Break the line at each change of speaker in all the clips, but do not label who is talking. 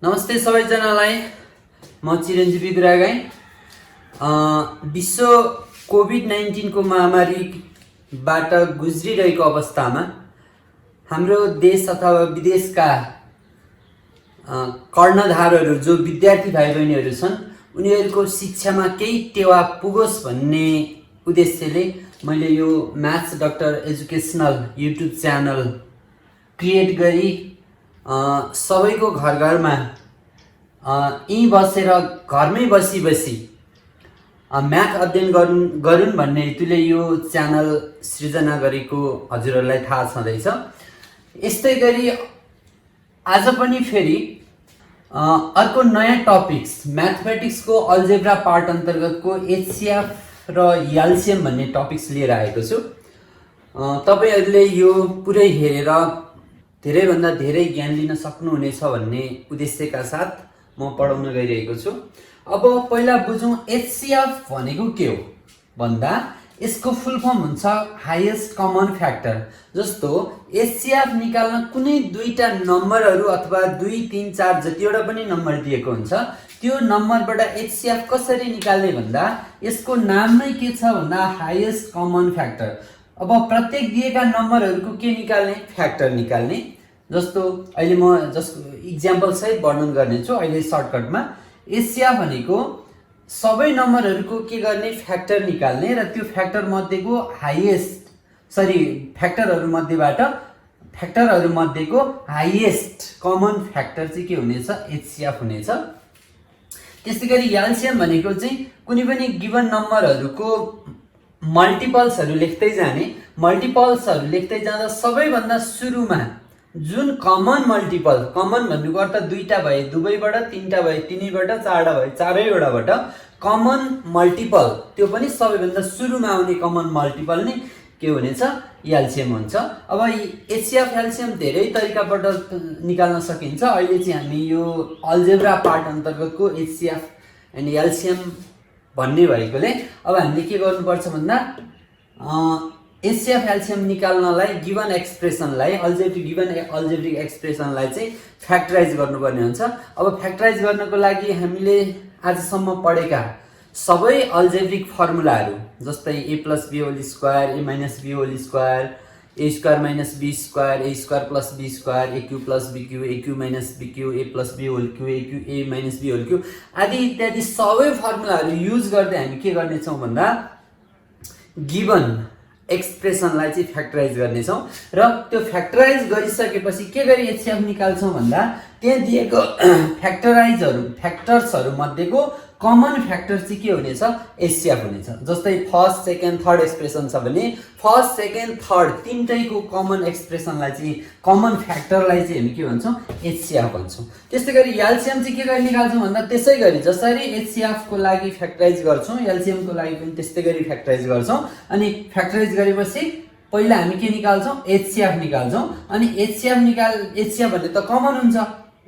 नमस्ते सबैजनालाई। म चिरञ्जीवी गुरागाई। विश्व कोभिड-19 को महामारीबाट गुज्रिरहेको अवस्थामा हाम्रो देश अथवा विदेशका कर्णधारहरू जो विद्यार्थी भाइ बहिनीहरू छन् उनीहरूको शिक्षामा केही टेवा पुगोस् भन्ने उद्देश्यले मैले यो maths doctor educational YouTube channel create गरी सबैको घर घरमा यहीँ बसेर घरमै बसी बसी म्याथ अध्ययन गरून् भन्ने हेतुले यो च्यानल सृजना गरेको हजुरहरूलाई थाहा छँदैछ। यस्तै गरी आज पनि फेरि अर्को नयाँ टपिक्स म्याथमेटिक्सको अल्जेब्रा पार्ट अन्तर्गतको एचसिएफ र एलसिएम भन्ने टपिक्स लिएर आएको छु। तपाईहरूले यो पुरै हेरेर धेरैभन्दा धेरै ज्ञान लिन सक्नुहुनेछ भन्ने उद्देश्यका साथ म पढाउन गइरहेको छु। अब पहिला बुझौँ एचसिएफ भनेको के हो भन्दा यसको फुल फर्म हुन्छ हाईएस्ट कमन फ्याक्टर। जस्तो एचसिएफ निकाल्न कुनै दुईटा नम्बरहरू अथवा 2, 3, 4 जतिवटा पनि नम्बर दिएको हुन्छ त्यो नम्बरबाट एचसिएफ कसरी निकाल्ने भन्दा यसको नाम नै के छ भन्दा हाईएस्ट कमन फ्याक्टर। अब प्रत्येक दिएका नम्बरहरूको के निकाल्ने फ्याक्टर निकाल्ने। जस्तो अहिले म जसको इक्जाम्पल सहित वर्णन गर्नेछु अहिले सर्टकटमा। एचसिएफ भनेको सबै नम्बरहरूको के गर्ने फ्याक्टर निकाल्ने र त्यो फ्याक्टर मध्येको फ्याक्टरहरू मध्येको हाईएस्ट कमन फ्याक्टर चाहिँ के हुनेछ एचसिएफ हुनेछ। त्यस्तै गरी एलसिएम भनेको चाहिँ कुनै पनि गिभन नम्बरहरूको मल्टिपल्सहरू लेख्दै जाँदा सबैभन्दा सुरुमा जुन कमन मल्टिपल, कमन भन्नुको अर्थ दुईटा भए दुवैबाट, तीनटा भए तीनैबाट, चारवटा भए चारैवटाबाट कमन मल्टिपल त्यो पनि सबैभन्दा सुरुमा आउने कमन मल्टिपल नै के हुनेछ एलसिएम हुन्छ। अब एचसिएफ एलसिएम धेरै तरिकाबाट निकाल्न सकिन्छ। अहिले चाहिँ हामी यो अल्जेब्रा पार्ट अन्तर्गतको एचसिएफ एन्ड एलसिएम भन्ने भएकोले अब हामीले के गर्नुपर्छ भन्दा एचसिएफ एलसिएम निकाल्नलाई गिभन एक्सप्रेसनलाई अल्जेब्रिक एक्सप्रेसनलाई चाहिँ फ्याक्टराइज गर्नुपर्ने हुन्छ। अब फ्याक्टराइज गर्नको लागि हामीले आजसम्म पढेका सबै अल्जेब्रिक फर्मुलाहरू जस्तै a + b whole square, a - b whole square, a square minus b square, a square plus b square, aq plus bq, aq minus bq, a plus b whole q, a minus b whole q आदि इत्यादि सबै फर्मुलाहरू use गर्दै हामी के गर्नेछौँ भन्दा given एक्सप्रेसनलाई चाहिँ फ्याक्टराइज गर्नेछौँ र त्यो फ्याक्टराइज गरिसकेपछि के गरी एचसिएफ निकाल्छौँ भन्दा त्यहाँ दिएको फ्याक्टर्सहरू मध्येको कमन फ्याक्टर चाहिँ के हुनेछ एचसिएफ हुनेछ। जस्तै फर्स्ट, सेकेन्ड, थर्ड एक्सप्रेसन छ भने फर्स्ट, सेकेन्ड, थर्ड तिनटैको कमन एक्सप्रेसनलाई चाहिँ कमन फ्याक्टरलाई चाहिँ हामी के भन्छौँ एचसिएफ भन्छौँ। त्यस्तै गरी एलसिएम चाहिँ के गरी निकाल्छौँ भन्दा त्यसै गरी जसरी एचसिएफको लागि फ्याक्टराइज गर्छौँ एलसिएमको लागि पनि त्यस्तै गरी फ्याक्टराइज गर्छौँ। अनि फ्याक्टराइज गरेपछि पहिला हामी के निकाल्छौँ एचसिएफ निकाल्छौँ। अनि एचसिएफ भन्ने त कमन हुन्छ।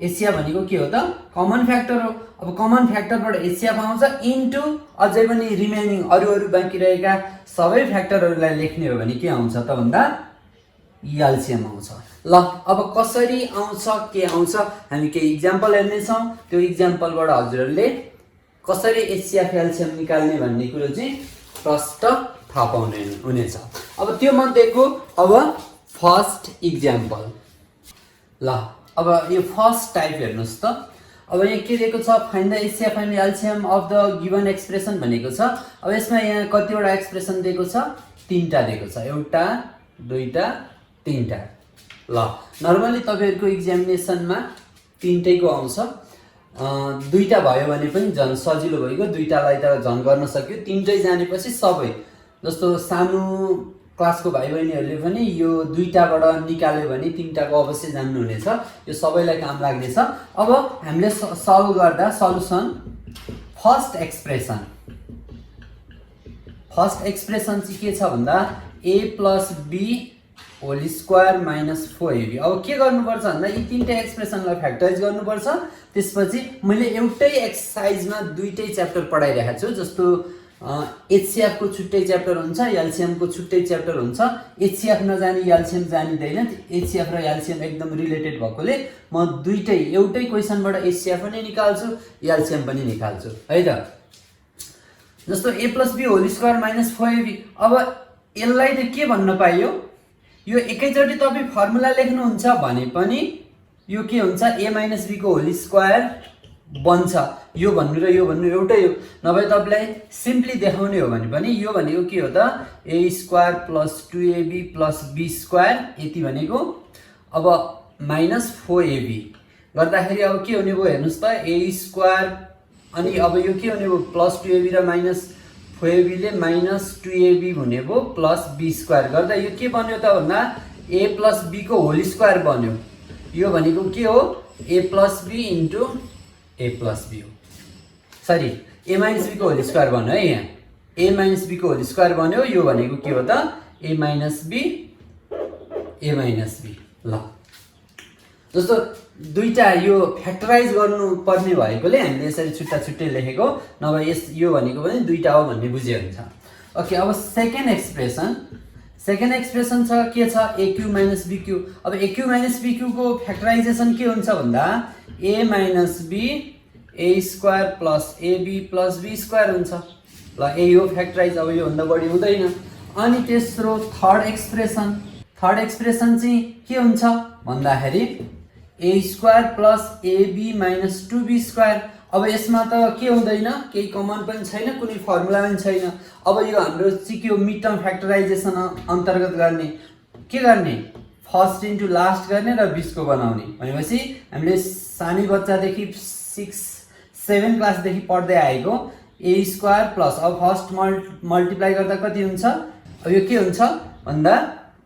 एचसिएफ भनेको के हो त कमन फ्याक्टर हो। अब कमन फ्याक्टरबाट एचसिएफ आउँछ इन्टु अझै पनि रिमेनिङ अरू बाँकी रहेका सबै फ्याक्टरहरूलाई लेख्ने हो भने के आउँछ त भन्दा एलसिएम आउँछ। ल अब कसरी आउँछ के आउँछ हामी केही इक्जाम्पल हेर्नेछौँ। त्यो इक्जाम्पलबाट हजुरहरूले कसरी एचसिएफ एलसिएम निकाल्ने भन्ने कुरो चाहिँ प्रष्ट थाहा पाउने हुनेछ। अब त्यो मध्येको अब फर्स्ट इक्जाम्पल। ल अब यो फर्स्ट टाइप हेर्नुहोस् त। अब यहाँ के दिएको छ find the HCF and LCM of the given expression भनेको छ। अब यसमा यहाँ कतिवटा एक्सप्रेसन दिएको छ तीनटा दिएको छ, एउटा, दुईटा, तीनटा। ल नर्मली तपाईहरुको एक्जामिनेसनमा तीनटैको आउँछ। दुईटा भयो भने पनि झन् सजिलो भइगयो, दुईटालाई त झन् गर्न सक्यो। तीनटै जानेपछि सबै जस्तो सानो क्लासको भाइ बहिनीहरूले पनि यो दुईटाबाट निकाल्यो भने तीनटाको अवश्य जान्नुहुनेछ। यो सबैलाई काम लाग्नेछ। अब हामीले सल्भ गर्दा सल्युसन फर्स्ट एक्सप्रेसन चाहिँ के छ भन्दा a + b whole square minus 4ab। अब के गर्नुपर्छ भन्दा यी तीनटै एक्सप्रेसनलाई फ्याक्टराइज गर्नुपर्छ। त्यसपछि मैले एउटै एक्सरसाइजमा दुईटै च्याप्टर पढाइरहेको छु। जस्तो HCF को छुट्टै च्याप्टर हुन्छ, LCM को छुट्टै च्याप्टर हुन्छ। HCF नजानी LCM जानिँदैन। HCF र LCM एकदम रिलेटेड भएकोले म दुईटै एउटै क्वेसनबाट HCF पनि निकाल्छु, LCM पनि निकाल्छु है त। जस्तो a + b whole square minus 4ab। अब यसलाई त के भन्न पाइयो, यो एकैचोटि तपाईँ फर्मुला लेख्नुहुन्छ भने पनि यो के हुन्छ, a - b को होल स्क्वायर बन्छ। यो भन्नु र यो भन्नु एउटै हो। नभए तपाईलाई सिम्पली देखाउने हो भने पनि यो भनेको के हो त, a square + 2ab + b square यति भनेको अब -4ab गर्दाखेरि अब के हुने भयो हेर्नुस् त, a स्क्वायर अनि अब यो के हुने भयो +2ab र -4ab ले -2ab हुने भयो +b स्क्वायर गर्दा यो के बन्यो त भन्दा a + b को होल स्क्वायर बन्यो। यो भनेको के हो, a + b into a + b हो। सरी a - b को होल स्क्वायर बन्यो है, यहाँ a - b को होल स्क्वायर बन्यो। यो भनेको के हो त, a - b ल। जस्तो दुईटा यो फ्याक्टराइज गर्नु पर्ने भएकोले हामीले यसरी छुट्टा छुट्टै लेखेको, नभए यो भनेको पनि दुईटा हो भन्ने बुझ्यो हुन्छ। ओके, अब सेकेन्ड एक्सप्रेसन छ के छ, aq - bq। अब aq - bq को फ्याक्टराइजेसन के हुन्छ भन्दा a - b a square + ab + b square हुन्छ। ल यही हो फ्याक्टराइज, अब यो भन्दा बढी हुँदैन। अनि तेस्रो थर्ड एक्सप्रेसन चाहिँ के हुन्छ भन्दाखेरि a square + ab - 2b square. अब यसमा त के हुँदैन, केही कमन पनि छैन, कुनै फर्मुला पनि छैन। अब यो हाम्रो चाहिँ के हो, मिड टर्म फ्याक्टराइजेसन अन्तर्गत गर्ने के गर्ने, फर्स्ट इन्टु लास्ट गर्ने र 20 को बनाउने। भनेपछि हामीले सानै बच्चादेखि 6-7 क्लासदेखि पढ्दै आएको a स्क्वायर प्लस अब फर्स्ट मल्टिप्लाई गर्दा कति हुन्छ, अब यो के हुन्छ भन्दा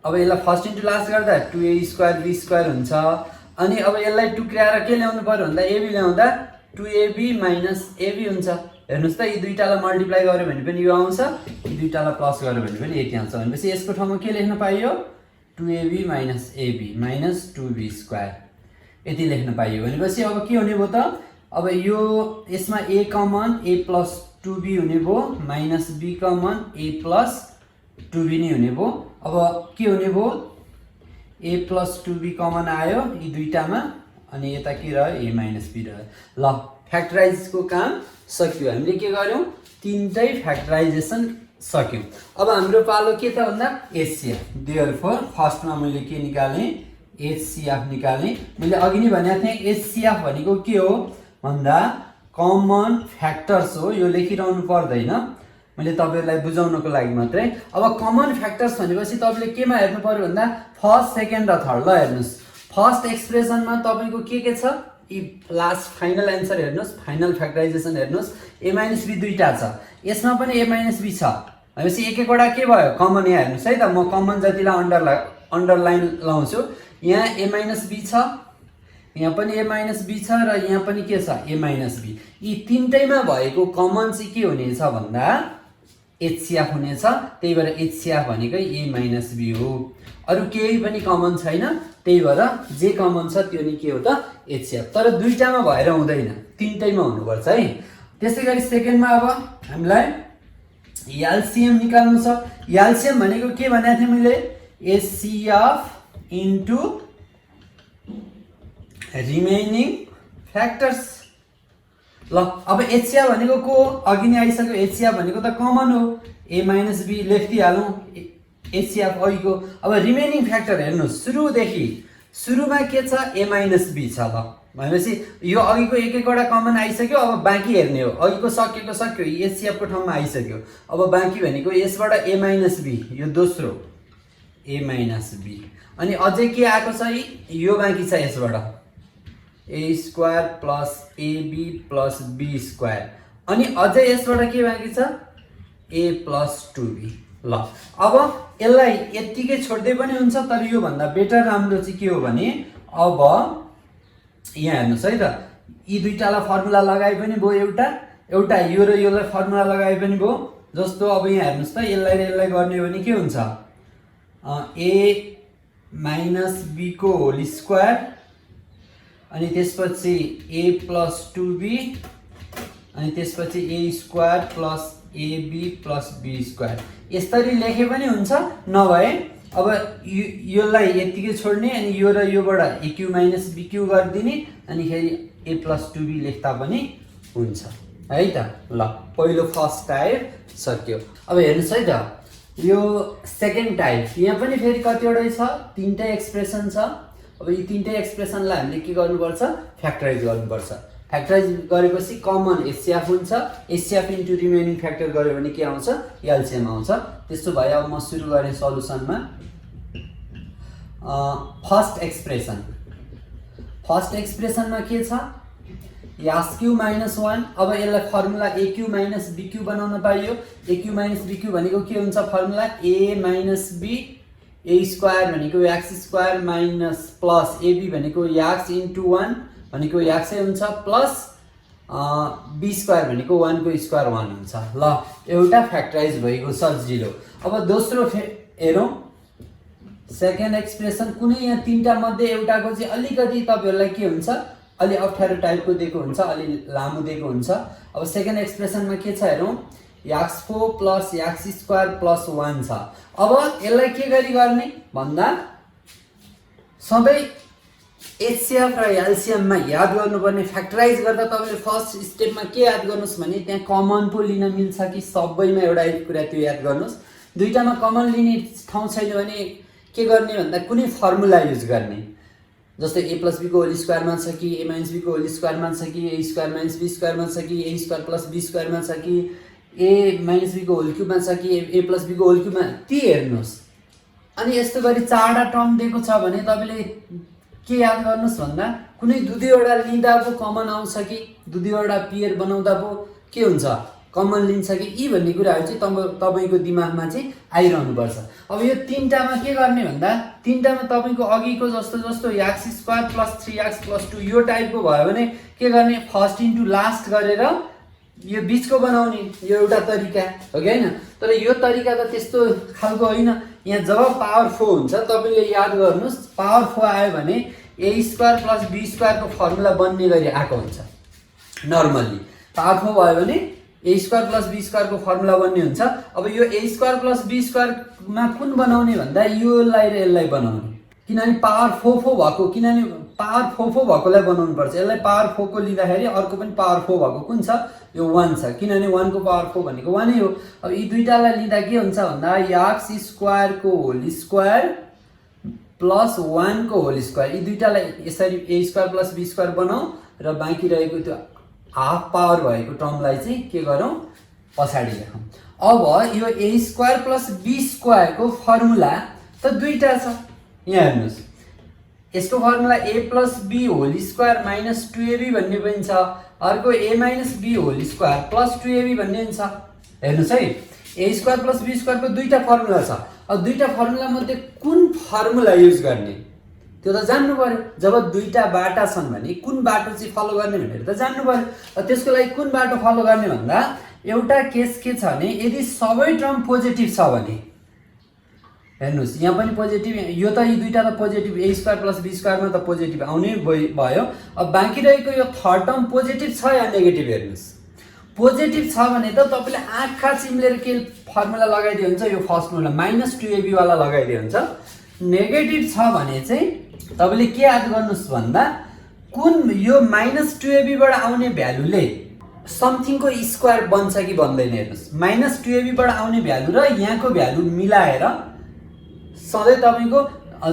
अब यसलाई फर्स्ट इन्टु लास्ट गर्दा 2a स्क्वायर b स्क्वायर हुन्छ। अनि अब यसलाई टुक्र्याएर के ल्याउनु पर्यो भन्दा ab ल्याउँदा 2ab - ab हुन्छ। हेर्नुस् त, यी दुईटालाई मल्टिप्लाई गर्यो भने पनि यो आउँछ, यी दुईटालाई प्लस गर्यो भने पनि यति आउँछ। भनेपछि यसको ठाउँमा के लेख्न पाइयो, 2ab - ab - 2b स्क्वायर यति लेख्न पाइयो। भनेपछि अब के हुने भयो त, अब यो यसमा a कमन a + 2b हुने भयो, - b कमन a + 2b नै हुने भयो। अब के हुने भयो, a + 2b कमन आयो यी दुईटामा, अनि यता के रह्यो, a - b रह्यो। ल फ्याक्टराइजको काम सक्यो, हामीले के गर्यौं, तीनटै फ्याक्टराइजेसन सक्यौं। अब हाम्रो पालो के त भन्दा HCF। देयरफोर फर्स्टमा मैले के निकालेँ, HCF निकालेँ। मैले अघि नै भनेको थिएँ HCF भनेको के हो भन्दा कमन फ्याक्टर्स हो। यो लेखिरहनु पर्दैन, मैले तपाईहरुलाई बुझाउनको लागि मात्रै। अब कमन फ्याक्टर्स भनेपछि तपाईले केमा हेर्नु पर्यो भन्दा फर्स्ट, सेकेन्ड र थर्ड। ल हेर्नुस्, फर्स्ट एक्सप्रेसनमा तपाईको के छ, यी लास्ट फाइनल एन्सर हेर्नुस्, फाइनल फ्याक्टराइजेसन हेर्नुस्, a - b दुईटा छ, यसमा पनि a - b छ। भनेपछि एक एकवटा के भयो, कमन। यहाँ हेर्नुस् है त, म कमन जतिलाई अन्डरलाइन लाउँछु। यहाँ a - b छ, यहाँ पनि a - b छ र यहाँ पनि के छ, a - b। यी तीनटैमा भएको कमन चाहिँ के हुनेछ भन्दा HCF हुनेछ। त्यही भएर HCF भनेकै a - b हो। अरु केही पनि कमन छैन, त्यही भएर जे कमन छ त्यो नि के हो त, HCF। तर दुईटामा भएर हुँदैन, तीनटैमा हुनुपर्छ है। त्यसैगरी सेकेन्डमा अब हामीलाई LCM निकाल्नु छ। LCM भनेको के भनेको थिएँ मैले, HCF इन्टु रिमेनिङ फ्याक्टर्स। ल अब HCF भनेको को अघि नै आइसक्यो, HCF भनेको त कमन हो, a - b लेखिदिहालौँ HCF अघिको। अब रिमेनिङ फ्याक्टर हेर्नुस्, सुरुमा के छ, a - b छ। ल भनेपछि यो अघिको एक एकवटा कमन आइसक्यो, अब बाँकी हेर्ने हो। अघिको सकेको सक्यो, HCF को ठाउँमा आइसक्यो। अब बाँकी भनेको यसबाट a - b, यो दोस्रो a - b, अनि अझै के आएको छ, यो बाँकी छ यसबाट a square plus ab plus b square, अनि अझै यसबाट के बाँकी छ, a + 2b। ल अब यसलाई यतिकै छोड्दै पनि हुन्छ, तर यो भन्दा बेटर राम्रो चाहिँ के हो भने अब यहाँ हेर्नुस् है त, यी दुईटालाई फर्मुला लगाए पनि भयो, एउटा यो र योलाई फर्मुला लगाए पनि भयो। जस्तो अब यहाँ हेर्नुस् त, यसलाई र यसलाई गर्ने हो भने के हुन्छ, a - b को होल स्क्वायर, अनि त्यसपछि a + 2b, अनि त्यसपछि a square plus AB plus be square यसरी लेखे पनि हुन्छ नभए अब योलाई यतिकै छोड्ने अनि यो र योबाट AQ माइनस BQ गरिदिने अनि फेरि A प्लस 2B लेख्दा पनि हुन्छ है त। ल पहिलो फर्स्ट टाइप सक्यो। अब हेर्नुहोस् है त यो सेकेन्ड टाइप यहाँ पनि फेरि कतिवटै छ तीनटै एक्सप्रेसन छ। अब यी तीनटै एक्सप्रेसनलाई हामीले के गर्नुपर्छ फ्याक्टराइज गर्नुपर्छ। फ्याक्टराइज गरेपछि कमन HCF हुन्छ। HCF इन्टु रिमेनिङ फ्याक्टर गर्यो भने के आउँछ LCM आउँछ। त्यसो भए अब म सुरु गरेँ सल्युसनमा। फर्स्ट एक्सप्रेसनमा के छ यास्क्यू माइनस 1। अब यसलाई फर्मुला AQ माइनस BQ बनाउन पाइयो। AQ माइनस BQ भनेको के हुन्छ formula A minus B A square भनेको x square minus plus AB भनेको x इन्टु 1 भनेको x हुन्छ प्लस B स्क्वायर भनेको 1 को स्क्वायर 1 हुन्छ। ल एउटा फ्याक्टराइज भएको छ 0। अब दोस्रो हेरौँ सेकेन्ड एक्सप्रेसन कुनै यहाँ तीनटा मध्ये एउटाको चाहिँ अलिकति तपाईहरुलाई के हुन्छ अलि अप्ठ्यारो टाइपको दिएको हुन्छ अलि लामो दिएको हुन्छ। अब सेकेन्ड एक्सप्रेसनमा के छ हेरौँ x4 plus x square plus 1 छ। अब यसलाई के गरी गर्ने भन्दा सबै HCF र LCM मा याद गर्नुपर्ने फ्याक्टराइज गर्दा तपाईले फर्स्ट स्टेपमा के याद गर्नुस् भने त्यहाँ कमन पो लिन मिल्छ कि सबैमा एउटा एक कुरा त्यो याद गर्नुस्। दुईटामा कमन लिने ठाउँ छैन भने के गर्ने भन्दा कुनै फर्मुला युज गर्ने। जस्तै A प्लस B को होल स्क्वायरमा छ कि A माइनस B को होल स्क्वायरमा छ कि A स्क्वायर माइनस B स्क्वायरमा छ कि A स्क्वायर प्लस B स्क्वायरमा छ कि A माइनस B को होल क्युबमा छ कि A प्लस B को होल क्युबमा ती हेर्नुस्। अनि यस्तो गरी चारवटा टर्म दिएको छ भने तपाईले के याद गर्नुस् भन्दा कुनै दुईवटा लिँदा पो कमन आउँछ कि दुईवटा पेयर बनाउँदा पो के हुन्छ कमन लिन्छ कि यी भन्ने कुराहरु चाहिँ तपाईको दिमागमा चाहिँ आइरहनु पर्छ। अब यो तीनटामा के गर्ने भन्दा तीनटामा तपाईको अघिको जस्तो जस्तो x square plus 3x plus 2 यो टाइपको भयो भने के गर्ने फर्स्ट इन्टु लास्ट गरेर यो बीचको बनाउने यो एउटा तरिका हो कि हैन। तर यो तरिका त त्यस्तो खालको हैन। यहाँ जब पावर 4 हुन्छ तपाईले याद गर्नुस् पावर 4 आयो भने a square plus b square को फर्मुला बन्ने गरी आको हुन्छ। नर्मली पावर 4 भयो भने a square plus b square को फर्मुला बन्ने हुन्छ। अब यो a square plus b square मा कुन बनाउने भन्दा योलाई र यसलाई बनाउने किनभने पावर 4 भएको किनभने पावर 4 भएकोलाई बनाउनु पर्छ। यसलाई पावर 4 को लिँदाखेरि अर्को पनि पावर 4 भएको कुन छ यो 1 छ किनभने 1 को पावर 4 भनेको 1 नै हो। अब यी दुईटालाई लिँदा के हुन्छ भन्दा x स्क्वायर को होल स्क्वायर प्लस 1 को होल स्क्वायर यी दुईटालाई यसरी a square plus b square बनाऊ र बाँकी रहेको त्यो हाफ पावर भएको टर्मलाई चाहिँ के गरौँ पछाडी लेखौँ। अब यो a square plus b square को फर्मुला त दुईटा छ। यहाँ हेर्नुस् यसको formula a plus b whole square minus 2ab भन्ने पनि छ। अर्को a minus b whole square plus 2ab भन्ने पनि छ। हेर्नुस् है a square plus b square को दुईटा फर्मुला छ। अब दुईटा फर्मुला मध्ये कुन फर्मुला युज गर्ने त्यो त जान्नु पर्यो। जब दुईटा बाटा छन् भने कुन बाटो चाहिँ फलो गर्ने भनेर त जान्नु पर्यो। त्यसको लागि कुन बाटो फलो गर्ने भन्दा एउटा केस के छ भने यदि सबै टर्म पोजिटिभ छ भने हेर्नुस् यहाँ पनि पोजिटिभ यो त यी दुईटा त positive a square plus b स्क्वायरमा त पोजिटिभ आउने भयो। अब बाँकी रहेको यो थर्ड टर्म पोजिटिभ छ या नेगेटिभ हेर्नुस् पोजिटिभ छ भने त तपाईले आँखा चिम्लेर के फर्मुला लगाइदिए हुन्छ यो फर्स्टमा माइनस 2ab वाला लगाइदिए हुन्छ। नेगेटिभ छ भने चाहिँ तपाईले के याद गर्नुस् भन्दा कुन यो माइनस 2ab बाट आउने भ्यालुले समथिङ को स्क्वायर बन्छ कि बन्दैन हेर्नुस्। माइनस 2ab बाट आउने भ्यालु र यहाँको भ्यालु मिलाएर सधैँ तपाईको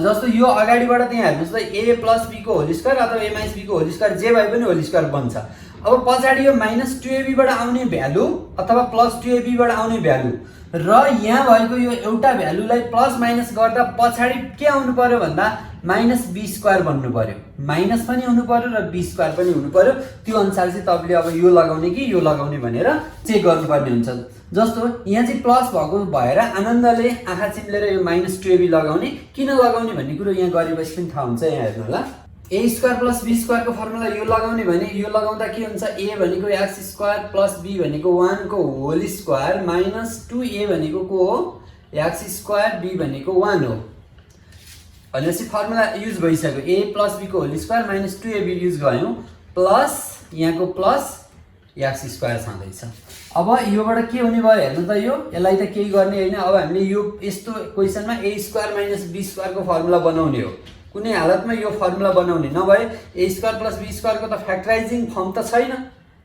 जस्तो यो अगाडिबाट त्यहाँ हेर्नुस् त a प्लस b को होल स्क्वायर अथवा a माइनस b को होल स्क्वायर जे भए पनि होल स्क्वायर बन्छ। अब पछाडी यो माइनस 2ab बाट आउने भ्यालु अथवा प्लस 2ab बाट आउने भ्यालु र यहाँ भएको यो एउटा भ्यालुलाई प्लस माइनस गर्दा पछाडी के आउनु पर्यो भन्दा माइनस b स्क्वायर बन्नु पर्यो। माइनस पनि हुनु पर्यो र b स्क्वायर पनि हुनु पर्यो। त्यो अनुसार चाहिँ तपाईले अब यो लगाउने कि यो लगाउने भनेर चेक गर्नुपर्ने हुन्छ। जस्तो यहाँ चाहिँ प्लस भएको भएर आनन्दले आँखा चिम्लेर यो माइनस 2ab लगाउने किन लगाउने भन्ने कुरो यहाँ गरेपछि पनि थाहा हुन्छ। यहाँ हेर्नु होला a square plus b square को फर्मुला यो लगाउने भने यो लगाउँदा के हुन्छ a भनेको x स्क्वायर प्लस b भनेको 1 को होल स्क्वायर माइनस 2a भनेको को हो x स्क्वायर b भनेको 1 हो। भनेपछि फर्मुला युज भइसक्यो a प्लस b को whole square minus 2ab use गयौँ प्लस यहाँको प्लस x स्क्वायर छँदैछ। अब योबाट के हुने भयो हेर्नु त यसलाई त केही गर्ने होइन। अब हामीले यो यस्तो क्वेसनमा a स्क्वायर माइनस b स्क्वायरको फर्मुला बनाउने हो। कुनै हालतमा यो फर्मुला बनाउने नभए a स्क्वायर प्लस b स्क्वायरको त फ्याक्टराइजिङ फर्म त छैन।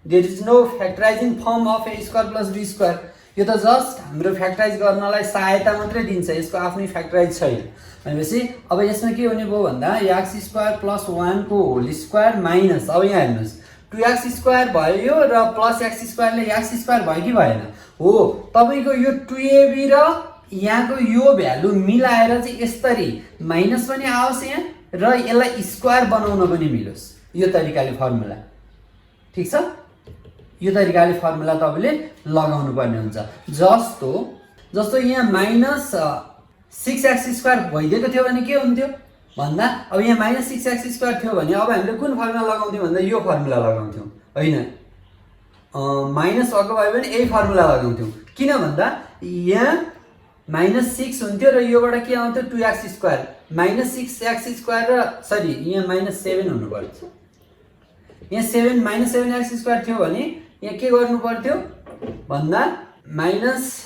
There is no factorising form of a square plus b square. यो त जस्ट हाम्रो फ्याक्टराइज गर्नलाई सहायता मात्रै दिन्छ, यसको आफ्नै फ्याक्टराइज छैन। भनेपछि अब यसमा के हुने भयो भन्दा x स्क्वायर प्लस 1 को होल स्क्वायर माइनस, अब यहाँ हेर्नुहोस् 2x स्क्वायर भयो र प्लस x स्क्वायरले x स्क्वायर भयो कि भएन? हो। तपाईको यो 2ab र यहाँको यो भ्यालु मिलाएर चाहिँ यसरी माइनस पनि आओस् यहाँ र यसलाई स्क्वायर बनाउन पनि मिलोस्, यो तरिकाले फर्मुला। ठीक छ, यो तरिकाले फर्मुला तपाईले लगाउनु पर्ने हुन्छ। जस्तो यहाँ माइनस 6x स्क्वायर भइदिएको थियो भने के हुन्थ्यो भन्दा अब यहाँ माइनस 6x स्क्वायर थियो भने अब हामीले कुन फर्मुला लगाउँथ्यौँ भन्दा यो फर्मुला लगाउँथ्यौँ होइन, माइनस भएको भए पनि यही फर्मुला लगाउँथ्यौँ। किन भन्दा यहाँ माइनस 6 हुन्थ्यो र योबाट के आउँथ्यो 2x square, minus 6x square र सरी यहाँ माइनस 7 हुनु पर्थ्यो। यहाँ 7 माइनस 7x स्क्वायर थियो भने यहाँ के गर्नु पर्थ्यो भन्दा माइनस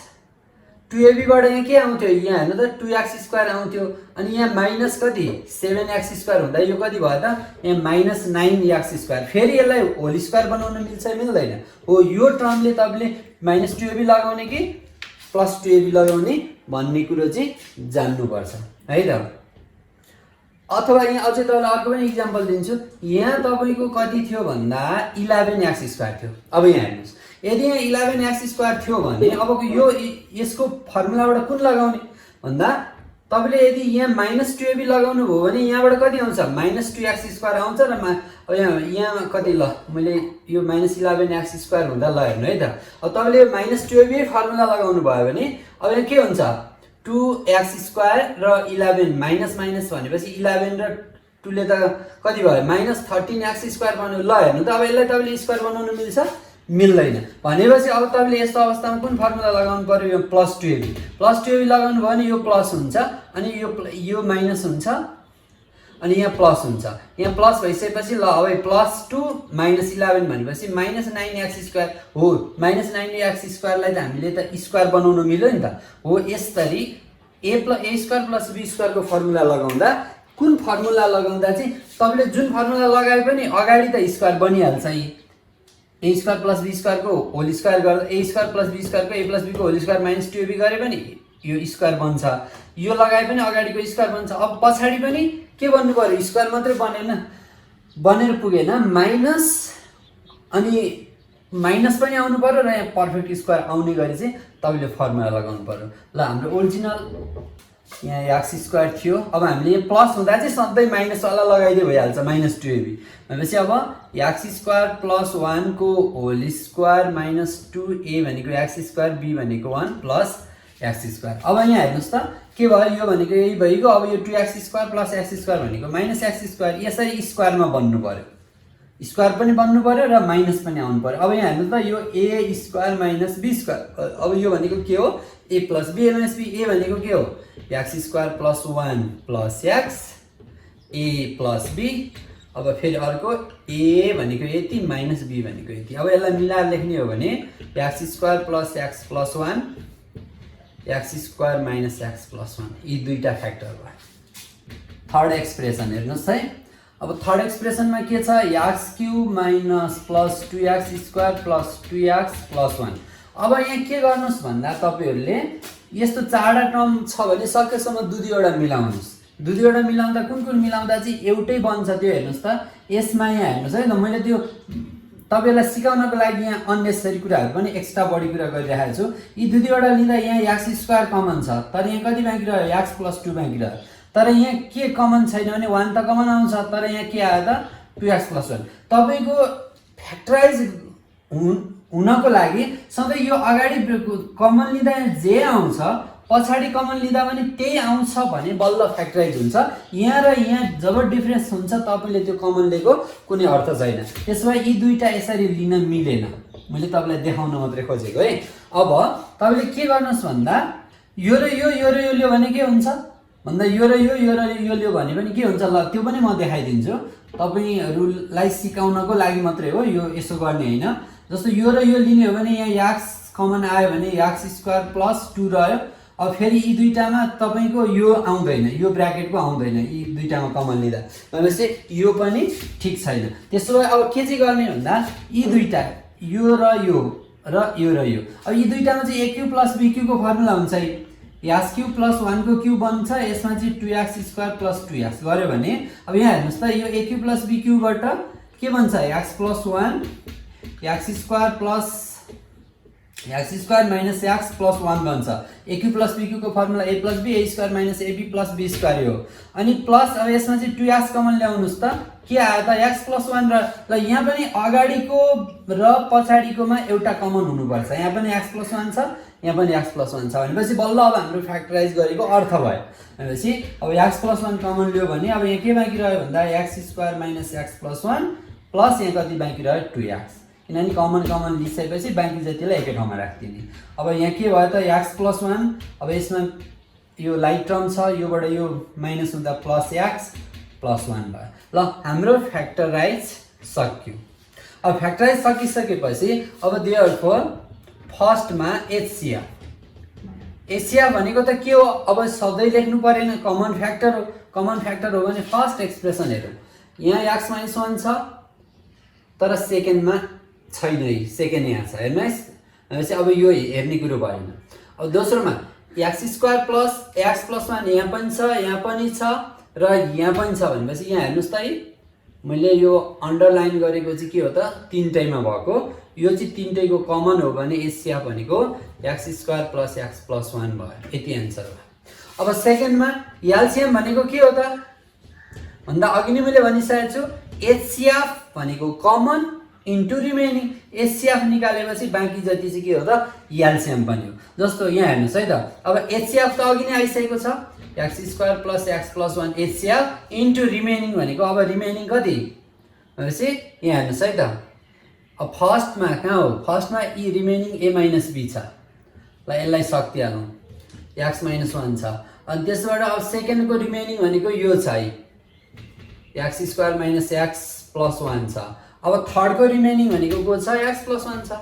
2ab बाट यहाँ के आउँथ्यो, यहाँ हेर्नु त 2x स्क्वायर आउँथ्यो। अनि यहाँ माइनस कति 7x स्क्वायर हुँदा यो कति भयो त यहाँ माइनस 9x स्क्वायर। फेरि यसलाई होल स्क्वायर बनाउन मिल्छ मिल्दैन? हो, यो टर्मले तपाईँले माइनस 2ab लगाउने कि प्लस 2ab लगाउने भन्ने कुरो चाहिँ जान्नुपर्छ है त। अथवा यहाँ अझै तपाईँलाई अर्को पनि इक्जाम्पल दिन्छु। यहाँ तपाईँको कति थियो भन्दा 11x स्क्वायर थियो। अब यहाँ हेर्नुहोस्, यदि यहाँ 11x स्क्वायर थियो भने अब यो यसको फर्मुलाबाट कुन लगाउने भन्दा तपाईँले यदि यहाँ माइनस 2ab लगाउनु भयो भने यहाँबाट कति आउँछ माइनस 2x स्क्वायर आउँछ र अब यहाँ कति ल मैले यो माइनस 11x स्क्वायर हुँदा ल हेर्नु है त। अब तपाईँले माइनस 2ab फर्मुला लगाउनु भयो भने अब यहाँ के हुन्छ 2x स्क्वायर र 11 माइनस माइनस भनेपछि 11 र 2 ले त कति भयो माइनस 13x स्क्वायर बनाउनु। ल हेर्नु त अब यसलाई तपाईँले स्क्वायर बनाउनु मिल्छ मिल्दैन? भनेपछि अब तपाईँले यस्तो अवस्थामा कुन फर्मुला लगाउनु पर्यो, यो प्लस 2ab। प्लस 2ab लगाउनु भयो भने यो प्लस हुन्छ अनि यो माइनस हुन्छ अनि यहाँ प्लस हुन्छ। यहाँ प्लस भइसकेपछि ल अब प्लस 2 माइनस 11 भनेपछि माइनस 9x स्क्वायर। हो, माइनस 9x स्क्वायरलाई त हामीले त स्क्वायर बनाउन मिल्यो नि त। हो, यसरी a स्क्वायर प्लस b स्क्वायरको फर्मुला लगाउँदा कुन फर्मुला लगाउँदा चाहिँ तपाईँले जुन फर्मुला लगाए पनि अगाडि त स्क्वायर बनिहाल्छ। a स्क्वायर प्लस b स्क्वायरको होल स्क्वायर गर्दा a स्क्वायर प्लस b स्क्वायरको a प्लस b को होल स्क्वायर माइनस 2ab गरे पनि यो स्क्वायर बन्छ, यो लगाए पनि अगाडिको स्क्वायर बन्छ। अब पछाडि पनि के भन्नु पर्यो, स्क्वायर मात्रै बनेर पुगेन, माइनस अनि माइनस पनि आउनु पर्यो र यहाँ पर्फेक्ट स्क्वायर आउने गरी चाहिँ तपाईँले फर्मुला लगाउनु पर्यो। ल हाम्रो ओरिजिनल यहाँ x स्क्वायर थियो, अब हामीले यहाँ प्लस हुँदा चाहिँ सधैँ माइनसवाला लगाइदिए भइहाल्छ माइनस 2ab। भनेपछि अब x स्क्वायर प्लस 1 को होल स्क्वायर माइनस 2a भनेको x स्क्वायर b भनेको 1 प्लस x स्क्वायर। अब यहाँ हेर्नुहोस् त के भयो, यो भनेको यही भइगयो। अब यो 2x square plus x square भनेको माइनस x स्क्वायर, यसरी स्क्वायरमा बन्नु पर्यो, स्क्वायर पनि बन्नु पर्यो र माइनस पनि आउनु पर्यो। अब यहाँ हेर्नुहोस् त यो a square minus b square, अब यो भनेको के हो a plus b minus b। a भनेको के हो x square plus 1 plus x a plus b। अब फेरि अर्को a भनेको यति माइनस b भनेको यति। अब यसलाई मिलाएर लेख्ने हो भने x square plus x plus 1 x square minus x plus 1, यी दुईटा फ्याक्टर भयो। थर्ड एक्सप्रेसन हेर्नुहोस् है। अब थर्ड एक्सप्रेसनमा के छ x cube minus plus 2x square plus 2x plus 1। अब यहाँ के गर्नुहोस् भन्दा तपाईँहरूले यस्तो चारवटा टर्म छ भने सकेसम्म दुईवटा मिलाउनुहोस्। दुईवटा मिलाउँदा कुन मिलाउँदा चाहिँ एउटै बन्छ त्यो हेर्नुहोस् त। यसमा यहाँ हेर्नुहोस् है त, मैले त्यो तपाईँलाई सिकाउनको लागि यहाँ अननेसेसरी कुराहरू पनि एक्स्ट्रा बढी कुरा गरिरहेको छु। यी दुईवटा लिँदा यहाँ x स्क्वायर कमन छ, तर यहाँ कति बाँकी रह्यो x प्लस 2 बाँकी रह्यो। तर यहाँ के कमन छैन भने 1 त कमन आउँछ, तर यहाँ के आयो त 2x प्लस 1। तपाईँको फ्याक्टराइज हुनको लागि सधैँ यो अगाडि कमन लिँदा जे आउँछ पछाडि कमन लिँदा पनि त्यही आउँछ भने बल्ल फ्याक्टराइज हुन्छ। यहाँ र यहाँ जब डिफरेन्स हुन्छ तपाईँले त्यो कमन लिएको कुनै अर्थ छैन। त्यसो भए यी दुईटा यसरी लिन मिलेन, मैले तपाईँलाई देखाउन मात्रै खोजेको है। अब तपाईँले के गर्नुहोस् भन्दा यो र यो लियो भने के हुन्छ भन्दा यो र यो लियो भने पनि के हुन्छ, ल त्यो पनि म देखाइदिन्छु। तपाईँहरूलाई सिकाउनको लागि मात्रै हो, यो यसो गर्ने होइन। ल जस्तो यो र यो लिने हो भने यहाँ एक्स कमन आयो भने एक्स स्क्वायर प्लस 2 रह्यो। अब फेरि यी दुईटामा तपाईँको यो आउँदैन, यो ब्राकेटको आउँदैन यी दुईटामा कमन लिँदा, भनेपछि यो पनि ठिक छैन। त्यसो भए अब के चाहिँ गर्ने भन्दा यी दुईटा यो र यो र यो र यो, अब यी दुईटामा चाहिँ ए क्यू प्लस बी क्यूको फर्मुला हुन्छ है, एक्स क्यू प्लस 1 को क्यू बन्छ, यसमा चाहिँ 2x स्क्वायर प्लस 2x गऱ्यो भने अब यहाँ हेर्नुहोस् त यो ए क्यू प्लस बी क्यूबाट के बन्छ x plus 1 x square plus x square minus x plus 1 बन्छ। ए क्यू प्लस बी क्यूको formula a plus b a square minus a b plus be square हो। अनि प्लस अब यसमा चाहिँ 2x कमन ल्याउनुहोस् त, के आयो त x प्लस 1 र यहाँ पनि अगाडिको र पछाडिकोमा एउटा कमन हुनुपर्छ, यहाँ पनि x प्लस 1 छ, यहाँ पनि x प्लस 1 छ, भनेपछि बल्ल अब हाम्रो फ्याक्टराइज गरेको अर्थ भयो। भनेपछि अब x प्लस 1 कमन लियो भने अब यहाँ के बाँकी रह्यो भन्दा x square minus x plus 1 plus यहाँ कति बाँकी रह्यो 2x, किनभने कमन लिइसकेपछि बाँकी जतिलाई एकै ठाउँमा राखिदिने। अब यहाँ के भयो त एक्स प्लस 1, अब यसमा यो लाइट टर्म छ, योबाट यो माइनस हुँदा प्लस एक्स प्लस 1 भयो। ल हाम्रो फ्याक्टराइज सक्यो। अब फ्याक्टराइज सकिसकेपछि अब देयरफोर फर्स्टमा एचसिएफ भनेको त के हो, अब सधैँ लेख्नु परेन, कमन फ्याक्टर हो। कमन फ्याक्टर हो भने फर्स्ट एक्सप्रेसन हेरौँ, यहाँ x माइनस 1 छ तर सेकेन्डमा छैन, सेकेन्ड यहाँ छ हेर्नुहोस्, भनेपछि अब यो हेर्ने कुरो भएन। अब दोस्रोमा x square plus x plus 1 यहाँ पनि छ, यहाँ पनि छ र यहाँ पनि छ, भनेपछि यहाँ हेर्नुहोस् त है मैले यो अन्डरलाइन गरेको चाहिँ के हो त तिनटैमा भएको, यो चाहिँ तिनटैको कमन हो भने एचसिएफ भनेको x square plus x plus 1 भयो, यति एन्सर भयो। अब सेकेन्डमा एलसिएम भनेको के हो त भन्दा अघि नै मैले भनिसकेको छु, एचसिएफ भनेको कमन इन्टु रिमेनिङ, एचसिएफ निकालेपछि बाँकी जति चाहिँ के हो त एलसिएम बन्यो। जस्तो यहाँ हेर्नुहोस् है त, अब एचसिएफ त अघि नै आइसकेको छ, X square plus x plus 1 HCF into remaining भनेको अब रिमेनिङ कति, भनेपछि यहाँ हेर्नुहोस् है त, अब फर्स्टमा कहाँ हो, फर्स्टमा ई रिमेनिङ ए माइनस बी छ, ल यसलाई सक्दिहालौँ, एक्स माइनस 1 छ। अनि त्यसबाट अब सेकेन्डको रिमेनिङ भनेको यो छ है, x square minus x plus 1 छ। अब थर्डको रिमेनिङ भनेको को छ, एक्स प्लस 1 छ,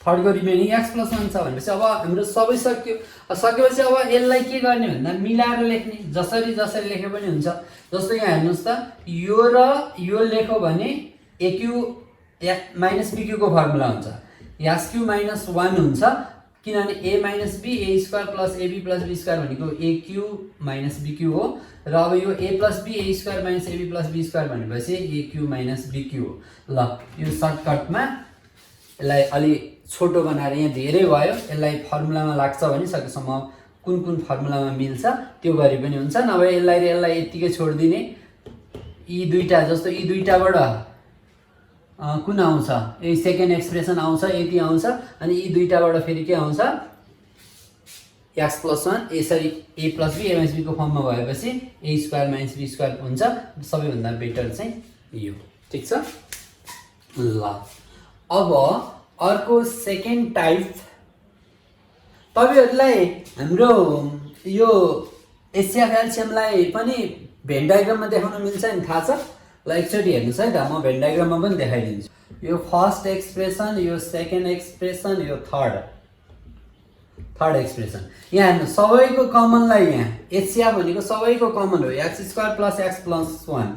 थर्डको रिमेनिङ एक्स प्लस 1 छ, भनेपछि अब हाम्रो सबै सक्यो। सकेपछि अब यसलाई के गर्ने भन्दा मिलाएर लेख्ने, जसरी जसरी लेखे पनि हुन्छ। जस्तो यहाँ हेर्नुहोस् त, यो र यो लेख्यो भने एक्यू माइनस बीक्यूको फर्मुला हुन्छ, एक्स क्यू माइनस 1 हुन्छ, किनभने a minus b a square plus a b plus be square भनेको एक्यू माइनस बीक्यू हो, र अब यो a plus b a square minus a b plus be square भनेपछि एक्यू माइनस बीक्यू हो। ल यो सर्टकटमा यसलाई अलि छोटो बनाएर यहाँ धेरै भयो, यसलाई फर्मुलामा लाग्छ भने सकेसम्म कुन कुन फर्मुलामा मिल्छ त्यो गरे पनि हुन्छ, नभए यसलाई यतिकै छोडिदिने। यी दुईटा जस्तो यी दुईटाबाट कुन आउँछ, यही सेकेन्ड एक्सप्रेसन आउँछ, यति आउँछ, अनि यी दुईटाबाट फेरि के आउँछ एक्स प्लस 1 यसरी ए प्लस बी ए माइनस बीको फर्ममा भएपछि ए स्क्वायर माइनस बी स्क्वायर हुन्छ। सबैभन्दा बेटर चाहिँ यो, ठिक छ। ल अब अर्को सेकेन्ड टाइप, तपाईहरुलाई हाम्रो यो एचसिएफ एलसिएमलाई पनि भेन डायग्राममा देखाउन मिल्छ नि, थाहा छ? ल एकचोटि हेर्नुहोस् है त, म भेन डायग्राममा पनि देखाइदिन्छु। यो फर्स्ट एक्सप्रेसन, यो सेकेन्ड एक्सप्रेसन, यो थर्ड एक्सप्रेसन। यहाँ हेर्नु सबैको कमनलाई, यहाँ एचसिएफ भनेको सबैको कमन हो, x square plus x plus 1,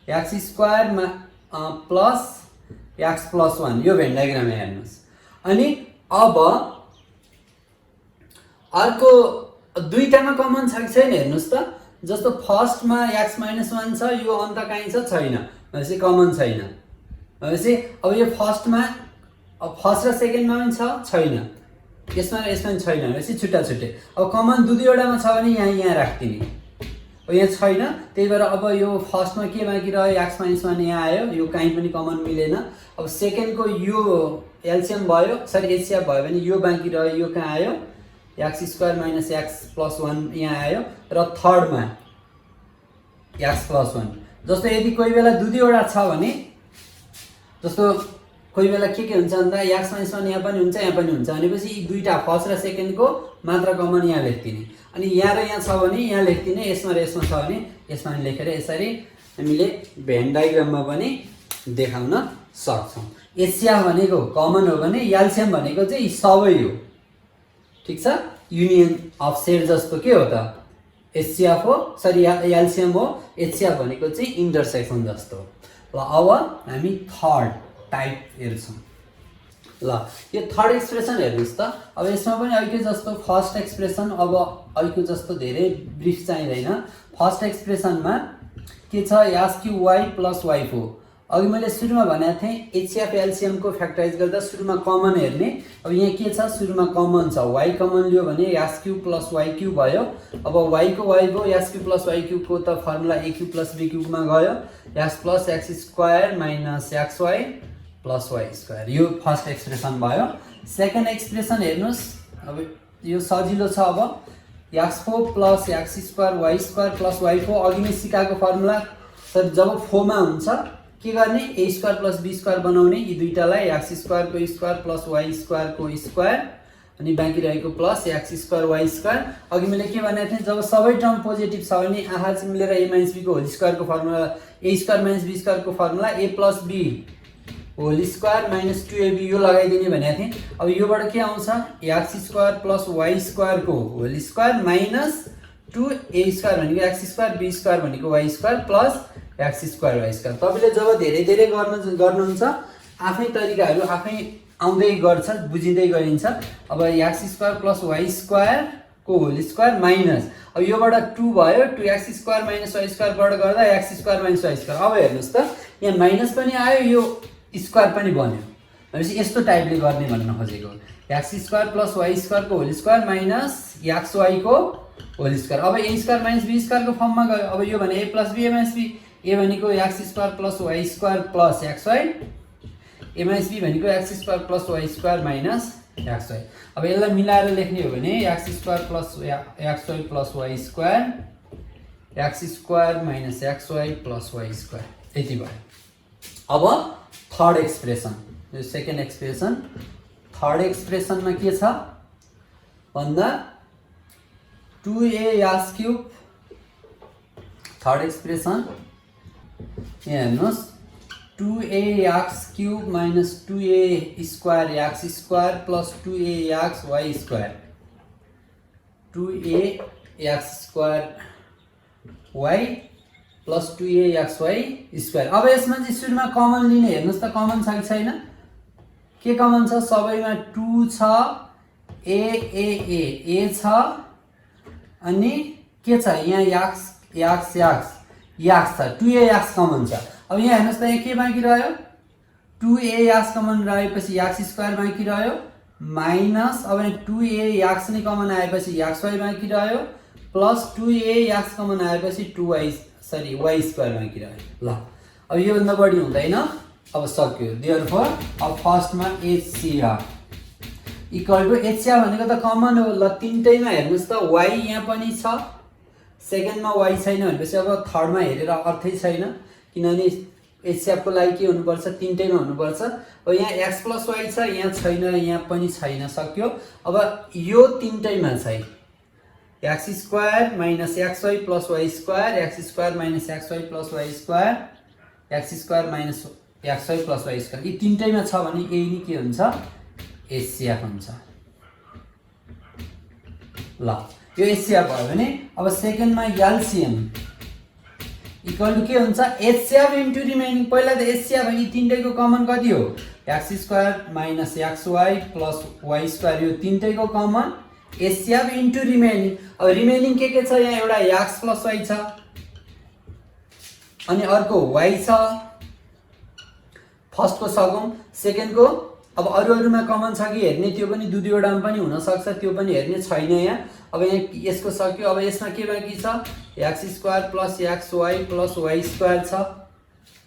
x स्क्वायरमा प्लस एक्स प्लस 1, यो भेन डायग्राम हेर्नुहोस्। अनि अब अर्को दुईटामा कमन छ कि छैन हेर्नुहोस् त। जस्तो फर्स्टमा एक्स माइनस 1 छ, यो अन्त कहीँ छ, छैन, भनेपछि कमन छैन। भनेपछि अब यो फर्स्टमा फर्स्ट र सेकेन्डमा पनि छ, छैन, यसमा र यसमा पनि छैन, भनेपछि छुट्टा छुट्टै। अब कमन दुईवटामा छ भने यहाँ राखिदिने, अब यहाँ छैन, त्यही भएर अब यो फर्स्टमा के बाँकी रह्यो, एक्स माइनस 1 यहाँ आयो, यो कहीँ पनि कमन मिलेन। अब सेकेन्डको यो एलसिएम भयो, सरी एचसिएफ भयो भने यो बाँकी रह्यो, यो कहाँ आयो, x square minus x plus 1 यहाँ आयो, र थर्डमा एक्स प्लस 1। जस्तो यदि कोही बेला दुईवटा छ भने, जस्तो कोही बेला के हुन्छ भन्दा एक्स माइनस 1 यहाँ पनि हुन्छ, यहाँ पनि हुन्छ, भनेपछि यी दुईटा फर्स्ट र सेकेन्डको मात्र कमन यहाँ लेखिदिने। अनि यहाँ र यहाँ छ भने यहाँ लेखिदिने, यसमा र यसमा छ भने यसमा लेखेर यसरी हामीले भेन डायग्राममा पनि देखाउन सक्छौँ। एचसिएफ भनेको कमन हो भने एलसिएम भनेको चाहिँ सबै हो। ठिक छ, युनियन अफ सेट जस्तो के हो त एचसिएफ हो, सरी एलसिएम हो। एचसिएफ भनेको चाहिँ इन्टरसेक्सन जस्तो। ल अब हामी थर्ड टाइप हेर्छौँ। ल यो थर्ड एक्सप्रेसन हेर्नुहोस् त। अब यसमा पनि अहिले जस्तो फर्स्ट एक्सप्रेसन अब अहिले जस्तो धेरै ब्रिफ चाहिँदैन। फर्स्ट एक्सप्रेसनमा के छ, एसक्यू वाई प्लस वाई हो। अघि मैले सुरुमा भनेको थिएँ एचसिएफ एलसिएमको फ्याक्टराइज गर्दा सुरुमा कमन हेर्ने। अब यहाँ के छ, सुरुमा कमन छ, वाई कमन लियो भने एसक्यू प्लस वाई क्यू भयो। अब वाईको वाई भयो, एसक्यू प्लस वाई क्यूको त formula a cube plus b क्यूमा गयो, x plus x square minus x Y plus Y square. यो फर्स्ट एक्सप्रेसन भयो। सेकेन्ड एक्सप्रेसन हेर्नुहोस्, अब यो सजिलो छ। अब एक्स4 plus x square y square plus y four, अघि नै सिकाएको फर्मुला। सर जब फोरमा हुन्छ के गर्ने, a square plus be square बनाउने, यी दुईटालाई एक्स स्क्वायरको स्क्वायर प्लस वाई स्क्वायरको स्क्वायर अनि बाँकी रहेको plus x square y square. अघि मैले के भनेको थिएँ, जब सबै टर्म पोजिटिभ छ भने आहा चाहिँ मिलेर ए माइनस बीको होल स्क्वायरको formula, a square minus b स्क्वायरको formula a plus b whole square minus 2ab यो लगाइदिने भनेको थिएँ। अब योबाट के आउँछ, एक्स स्क्वायर प्लस वाई स्क्वायरको whole square minus 2a square भनेको एक्स स्क्वायर, बी स्क्वायर भनेको y square plus x square y square. तपाईँले जब धेरै धेरै गर्नुहुन्छ आफ्नै तरिकाहरू आफै आउँदै गर्छ, बुझिँदै गरिन्छ। अब एक्स स्क्वायर प्लस वाई स्क्वायरको होल स्क्वायर माइनस, अब योबाट 2 भयो, 2x स्क्वायर माइनस वाई स्क्वायरबाट गर्दा X square minus Y square. अब हेर्नुहोस् त, यहाँ माइनस पनि आयो, यो स्क्वायर पनि बन्यो। भनेपछि यस्तो टाइपले गर्ने भन्न खोजेको, एक्स स्क्वायर प्लस वाई स्क्वायरको होल स्क्वायर माइनस एक्स वाईको होल स्क्वायर। अब ए स्क्वायर माइनस बी स्क्वायरको फर्ममा गयो। अब यो भने a plus b a minus b, a भनेको x square plus Y square plus x y, a minus b भनेको x square plus Y square minus x y. अब यसलाई मिलाएर लेख्ने हो भने x square plus x Y plus Y square, X square minus x Y plus Y square, यति भयो। अब थर्ड एक्सप्रेसन, यो सेकेन्ड एक्सप्रेसन। थर्ड एक्सप्रेसनमा के छ भन्दा 2a X cube, third expression यहाँ हेर्नुहोस्, 2a X cube minus 2a square X square plus 2a X Y square, 2a X square Y plus 2a X Y square. अब यसमा चाहिँ सुरुमा कमन लिने, हेर्नुहोस् त कमन छ कि छैन, के कमन छ, सबैमा 2 छ, ए छ, अनि के छ यहाँ एक्स छ, 2a एक्स कमन छ। अब यहाँ हेर्नुहोस् त, यहाँ के बाँकी रह्यो, 2a एक्स कमन रहेपछि एक्स स्क्वायर बाँकी रह्यो माइनस, अब 2a एक्स नै कमन आएपछि एक्स वाई बाँकी रह्यो प्लस 2a एक्स कमन आएपछि वाई स्क्वायर बाँकी रह्यो। ल अब योभन्दा बढी हुँदैन, अब सक्यो। देयरफोर अब फर्स्टमा एचसिएफ इक्वल टु, एचसिएफ भनेको त कमन हो। ल तिनटैमा हेर्नुहोस् त, वाई यहाँ पनि छ, सेकेन्डमा वाई छैन भनेपछि अब थर्डमा हेरेर अर्थै छैन, किनभने एचसिएफको लागि के हुनुपर्छ, तिनटैमा हुनुपर्छ। अब यहाँ एक्स प्लस वाई छ, यहाँ छैन, यहाँ पनि छैन, सक्यो। अब यो तिनटैमा चाहिँ X square minus x Y plus Y square, X square minus x Y plus Y square, X square minus x Y plus Y square, यी तिनटैमा छ भने यही नै के हुन्छ, एचसिएफ हुन्छ। ल यो एचसिएफ भयो भने अब सेकेन्डमा एलसिएम इक्वल टु के हुन्छ, एचसिएफ इन्टु रिमेनिङ। पहिला त एचसिएफ यी तिनटैको कमन कति हो, x square minus x Y plus Y square, यो तिनटैको कमन एचसिएफ इन्टु रिमेनिङ। अब रिमेनिङ के छ, यहाँ एउटा एक्स प्लस वाई छ अनि अर्को वाई छ, फर्स्टको सकौँ, सेकेन्डको अब अरूमा कमन छ कि हेर्ने, त्यो पनि दुईवटामा पनि हुनसक्छ, त्यो पनि हेर्ने छैन यहाँ। अब यहाँ यसको सक्यो। अब यसमा के बाँकी छ, X square plus x Y plus Y square छ,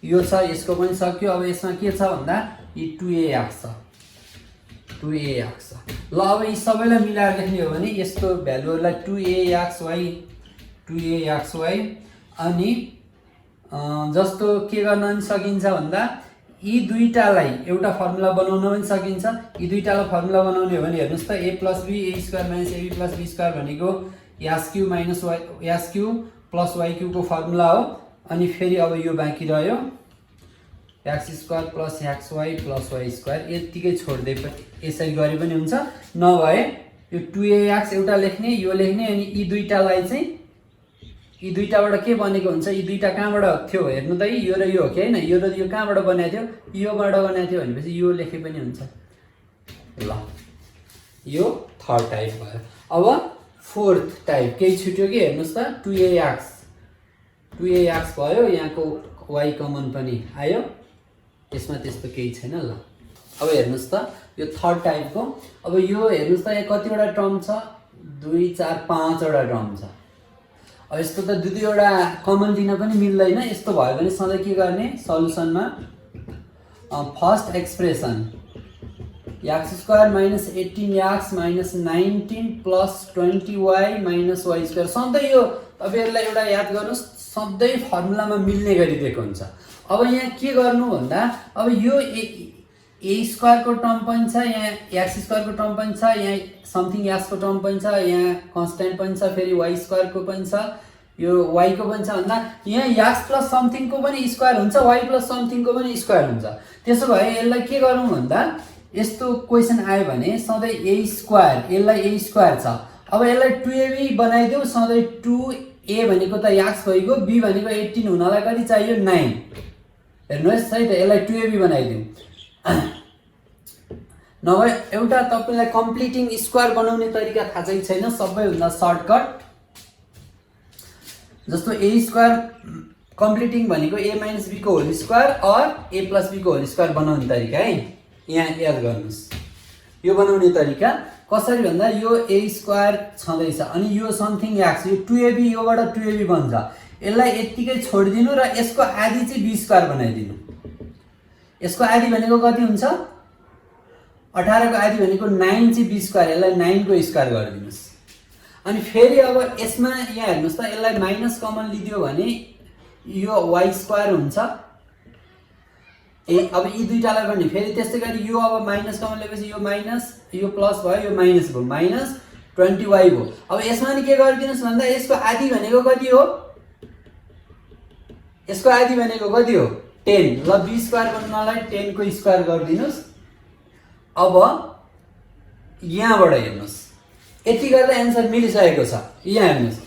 यो छ, यसको पनि सक्यो। अब यसमा के छ भन्दा यी 2a एक्स छ, 2a एक्स छ। ल अब यी सबैलाई मिलाएर लेख्ने हो भने यस्तो भ्यालुहरूलाई 2a X Y, 2a X Y, अनि जस्तो के गर्न पनि सकिन्छ भन्दा यी दुईटालाई एउटा फर्मुला बनाउन पनि सकिन्छ। यी दुईटालाई फर्मुला बनाउने हो भने हेर्नुहोस् त, a plus b a square minus a b plus be square भनेको s q minus y, s q plus y क्यूको फर्मुला हो। अनि फेरि अब यो बाँकी रह्यो x square plus x Y plus Y square यतिकै छोड्दै यसरी गरे पनि हुन्छ। नभए यो 2ax एउटा लेख्ने यो लेख्ने अनि यी दुईटालाई चाहिँ यी दुईटाबाट के बनेको हुन्छ, यी दुईटा कहाँबाट थियो हेर्नु त, यो र यो हो कि होइन, यो र यो कहाँबाट बनाएको थियो, योबाट बनाएको थियो भनेपछि यो लेखे पनि हुन्छ। ल यो थर्ड टाइप भयो। अब फोर्थ टाइप केही छुट्यो कि हेर्नुहोस् त, 2ax भयो, यहाँको y कमन पनि आयो, यसमा त्यस्तो केही छैन। ल अब हेर्नुहोस् त यो थर्ड टाइपको, अब यो हेर्नुहोस् त यहाँ कतिवटा टर्म छ, 2 4 5 वटा टर्म छ। अब यस्तो त दुईवटा कमन लिन पनि मिल्दैन, यस्तो भयो भने सधैँ के गर्ने सल्युसनमा first expression x square minus 18x minus 19 plus 20y minus Y square, सधैँ यो तपाईँहरूलाई एउटा याद गर्नुहोस्, सधैँ फर्मुलामा मिल्ने गरी दिएको हुन्छ। अब यहाँ के गर्नु भन्दा, अब यो ए स्क्वायरको टर्म पनि छ, यहाँ एक्स स्क्वायरको टर्म पनि छ, यहाँ समथिङ एक्सको टर्म पनि छ, यहाँ कन्स्ट्यान्ट पनि छ, फेरि वाई स्क्वायरको पनि छ, यो वाईको पनि छ भन्दा यहाँ एक्स प्लस समथिङको पनि स्क्वायर हुन्छ, वाई प्लस समथिङको पनि स्क्वायर हुन्छ। त्यसो भए यसलाई के गरौँ भन्दा, यस्तो क्वेसन आयो भने सधैँ ए स्क्वायर, यसलाई ए स्क्वायर छ, अब यसलाई 2ab बनाइदेऊ। सधैँ 2a भनेको त एक्स भइगयो, b भनेको 18 हुनलाई कति चाहियो 9, हेर्नुहोस् है त, यसलाई 2ab बनाइदिउँ। नभए एउटा तपाईँलाई कम्प्लिटिङ स्क्वायर बनाउने तरिका थाहा चाहिँ छैन, सबैभन्दा सर्टकट जस्तो ए स्क्वायर कम्प्लिटिङ भनेको a माइनस b को होल स्क्वायर और a प्लस b को होल स्क्वायर बनाउने तरिका है, यहाँ याद गर्नुहोस्। यो बनाउने तरिका कसरी भन्दा, यो a स्क्वायर छँदैछ अनि यो समथिङ एक्स, यो 2ab, योबाट 2ab बन्छ, यसलाई यत्तिकै छोडिदिनु र यसको आधी चाहिँ b स्क्वायर बनाइदिनु। यसको आधी भनेको कति हुन्छ, 18 को आधी भनेको 9 चाहिँ b स्क्वायर, यसलाई 9 को स्क्वायर गरिदिनुहोस्। अनि फेरि अब यसमा यहाँ हेर्नुहोस् त, यसलाई माइनस कमन लिदियो भने यो वाई स्क्वायर हुन्छ। अब यी दुईटालाई पनि फेरि त्यस्तै गरी यो अब माइनस कमन लिएपछि यो माइनस, यो प्लस भयो, यो माइनस भयो, माइनस 20y भयो। अब यसमा नि के गरिदिनुहोस् भन्दा, यसको आधी भनेको कति हो, यसको आधी भनेको कति हो 10, ल b स्क्वायर बनाउनलाई 10 को स्क्वायर गरिदिनुहोस्। अब यहाँबाट हेर्नुहोस्, यति गर्दा एन्सर मिलिसकेको छ। यहाँ हेर्नुहोस्,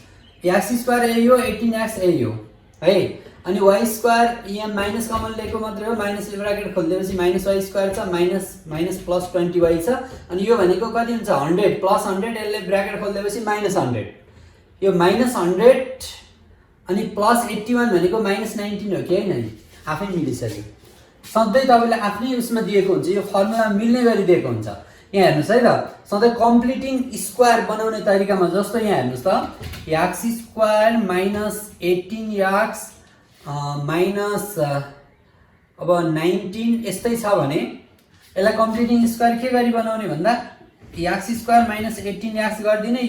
एक्स स्क्वायर यही हो, 18x यही हो है, अनि वाई स्क्वायर यहाँ माइनस कमन लिएको मात्रै हो, माइनस ब्राकेट खोलिदिएपछि माइनस वाई स्क्वायर छ, माइनस माइनस प्लस 20y छ, अनि यो भनेको कति हुन्छ 100 प्लस 100, यसले ब्राकेट खोलिदिएपछि माइनस 100, यो माइनस 100 अनि प्लस 81 भनेको माइनस 19 हो कि होइन, आफै मिलिसक्यो। सधैँ तपाईँले आफ्नै उसमा दिएको हुन्छ, यो फर्मुला मिल्ने गरी दिएको हुन्छ। यहाँ हेर्नुहोस् है त, सधैँ कम्प्लिटिङ स्क्वायर बनाउने तरिकामा जस्तो यहाँ हेर्नुहोस् त, x square minus 18x minus अब 19 यस्तै छ भने यसलाई कम्प्लिटिङ स्क्वायर के गरी बनाउने भन्दा, एक्स स्क्वायर माइनस 18x गरिदिने,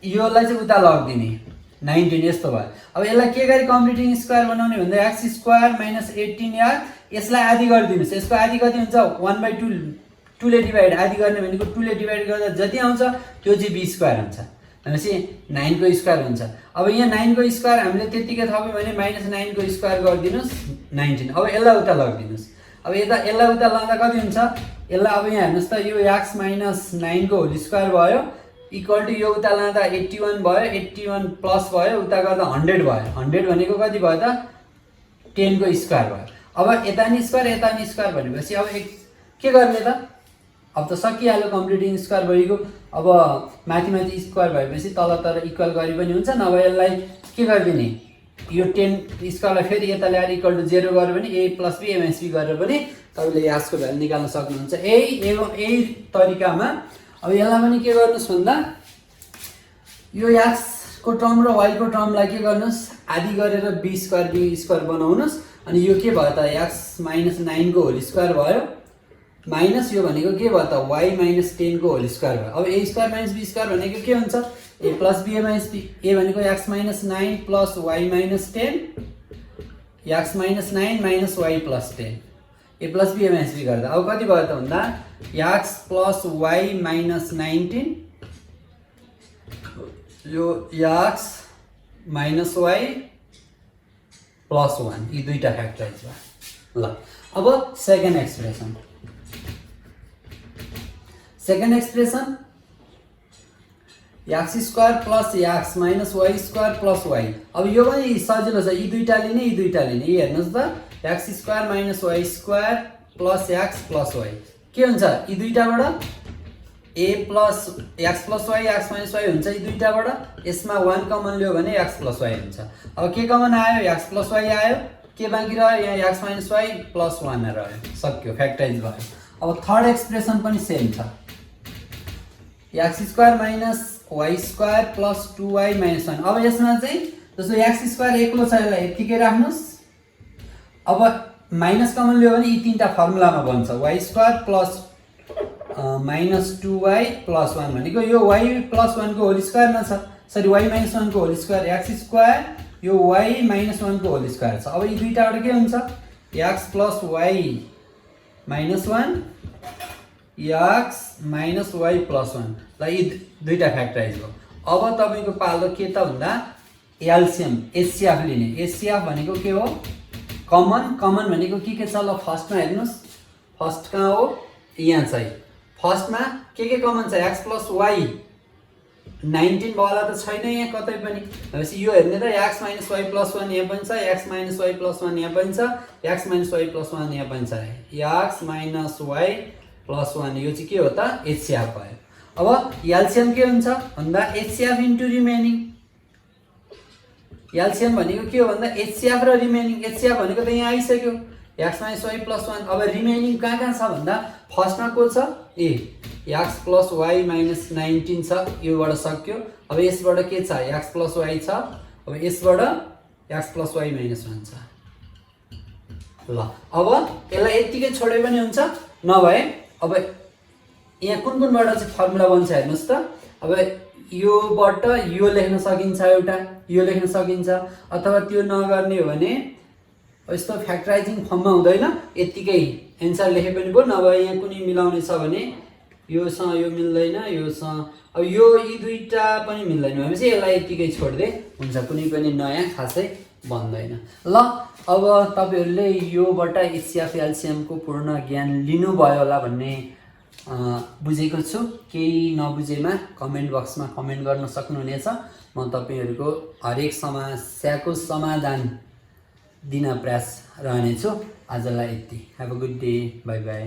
योलाई चाहिँ उता लगिदिने 19 यस्तो भयो। अब यसलाई के गरी कम्प्लिटिङ स्क्वायर बनाउने भन्दा, एक्स स्क्वायर माइनस 18x यसलाई आधी गरिदिनुहोस्, यसको आधी कति हुन्छ 1/2, 2 ले डिभाइड, आधी गर्ने भनेको 2 ले डिभाइड गर्दा जति आउँछ त्यो चाहिँ b स्क्वायर हुन्छ, भनेपछि 9 को स्क्वायर हुन्छ। अब यहाँ 9 को स्क्वायर हामीले त्यतिकै थप्यौँ भने माइनस 9 को स्क्वायर गरिदिनुहोस् 19। अब यसलाई उता लगिदिनुहोस्, अब यसलाई उता लाँदा कति हुन्छ, यसलाई अब यहाँ हेर्नुहोस् त, यो x माइनस 9 को होल स्क्वायर भयो इक्वल टु यो उता लाँदा 81 भयो, 81 प्लस भयो, उता गर्दा 100 भयो, 100 भनेको कति भयो त 10 को स्क्वायर भयो। अब यता नि स्क्वायर यता नि स्क्वायर भनेपछि अब के गर्ने त, अब त सकिहाल्यो, कम्प्लिटिङ स्क्वायर भइगयो। अब माथि माथि स्क्वायर भएपछि तल तर इक्वल गरी पनि हुन्छ, नभए यसलाई के गरिदिने, यो 10 स्क्वायरलाई फेरि यता ल्याएर इक्वल टु 0 गर्यो भने a plus b a minus b गरेर पनि तपाईँले यासको भ्यालु निकाल्न सक्नुहुन्छ यही तरिकामा। अब यसलाई पनि के गर्नुहोस् भन्दा, यो यासको टर्म र y को टर्मलाई के गर्नुहोस्, आधी गरेर b स्क्वायर बनाउनुहोस्, अनि यो के भयो त x माइनस 9 को होल स्क्वायर भयो, माइनस यो भनेको के भयो त y माइनस 10 को होल स्क्वायर भयो। अब a square minus b square भनेको के हुन्छ, a plus b a minus b, a भनेको x minus 9 plus y minus 10, x minus 9 minus y plus 10, a plus b a minus b गर्दा अब कति भयो त भन्दा, x प्लस y माइनस 19, यो x माइनस y प्लस 1 यी दुईटा फ्याक्टराइज भयो। ल अब second expression x square plus X minus Y square plus Y. अब यो पनि सजिलो छ, यी दुईटा लिने यी दुईटा लिने। यी हेर्नुहोस् त x square minus Y square plus x plus y के हुन्छ, यी दुईटाबाट a plus x plus y x minus y हुन्छ यी दुईटाबाट। यसमा 1 कमन लियो भने एक्स प्लस वाई हुन्छ। अब के कमन आयो, एक्स प्लस वाई आयो, के बाँकी रह्यो यहाँ एक्स माइनस वाई प्लस 1 रह्यो, सक्यो, फ्याक्टराइज भयो। अब थर्ड एक्सप्रेसन पनि सेम छ, X square minus Y square plus 2y minus 1। अब यसमा चाहिँ जस्तो एक्स स्क्वायर एक्लो छ, यसलाई यतिकै राख्नुहोस्। अब माइनस कमन लियो भने यी तीनटा फर्मुलामा बन्छ, Y square plus minus 2y plus 1 भनेको यो y प्लस 1 को होल स्क्वायरमा छ, सरी y माइनस 1 को होल स्क्वायर एक्स स्क्वायर यो y माइनस 1 को होल स्क्वायर छ। अब यी दुईटाबाट के हुन्छ, X plus Y minus 1 X minus Y plus 1। ल यी दुईटा फ्याक्टराइज हो। अब तपाईँको पालो के त भन्दा एलसिएम एचसिएफ लिने। एचसिएफ भनेको के हो, कमन। कमन भनेको के छ, ल फर्स्टमा हेर्नुहोस्, फर्स्ट कहाँ हो, यहाँ चाहिँ फर्स्टमा के कमन छ, एक्स प्लस वाई 19 वाला त छैन यहाँ कतै पनि। भनेपछि यो हेर्ने त एक्स माइनस वाई प्लस 1 यहाँ पनि छ, एक्स माइनस वाई प्लस 1 यहाँ पनि छ, एक्स माइनस वाई प्लस 1 यहाँ पनि छ, एक्स माइनस वाई प्लस 1 यो चाहिँ के हो त, एचसिएफ भयो। अब एलसिएम के हुन्छ भन्दा एचसिएफ इन्टु रिमेनिङ। एलसिएम भनेको के हो भन्दा एचसिएफ र रिमेनिङ। एचसिएफ भनेको त यहाँ आइसक्यो एक्स माइनस वाई प्लस 1। अब रिमेनिङ कहाँ छ भन्दा फर्स्टमा को छ, ए एक्स प्लस वाई माइनस 19 छ, योबाट सक्यो। अब यसबाट के छ, एक्स प्लस वाई छ, अब यसबाट एक्स प्लस वाई माइनस 1 छ। ल अब यसलाई यतिकै छोडे पनि हुन्छ, नभए अब यहाँ कुनबाट चाहिँ फर्मुला बन्छ हेर्नुहोस् त। अब योबाट यो लेख्न सकिन्छ, एउटा यो लेख्न सकिन्छ, अथवा त्यो नगर्ने हो भने यस्तो फ्याक्टराइजिङ फर्ममा हुँदैन, यतिकै एन्सर लेखे पनि भयो। नभए यहाँ कुनै मिलाउने छ भने योसँग यो मिल्दैन, योसँग अब यो यी दुईटा पनि मिल्दैन भनेपछि यसलाई यतिकै छोड्दै हुन्छ, कुनै पनि नयाँ खासै बन्दैन। ल अब तपाईँहरूले योबाट एचसिएफ एलसिएमको पूर्ण ज्ञान लिनुभयो होला भन्ने बुझेको छु। केही नबुझेमा कमेन्ट बक्समा कमेन्ट गर्न सक्नुहुनेछ। म तपाईँहरूको हरेक समस्याको समाधान दिन प्रयास रहनेछु। आजलाई यति। Have a good day, by by.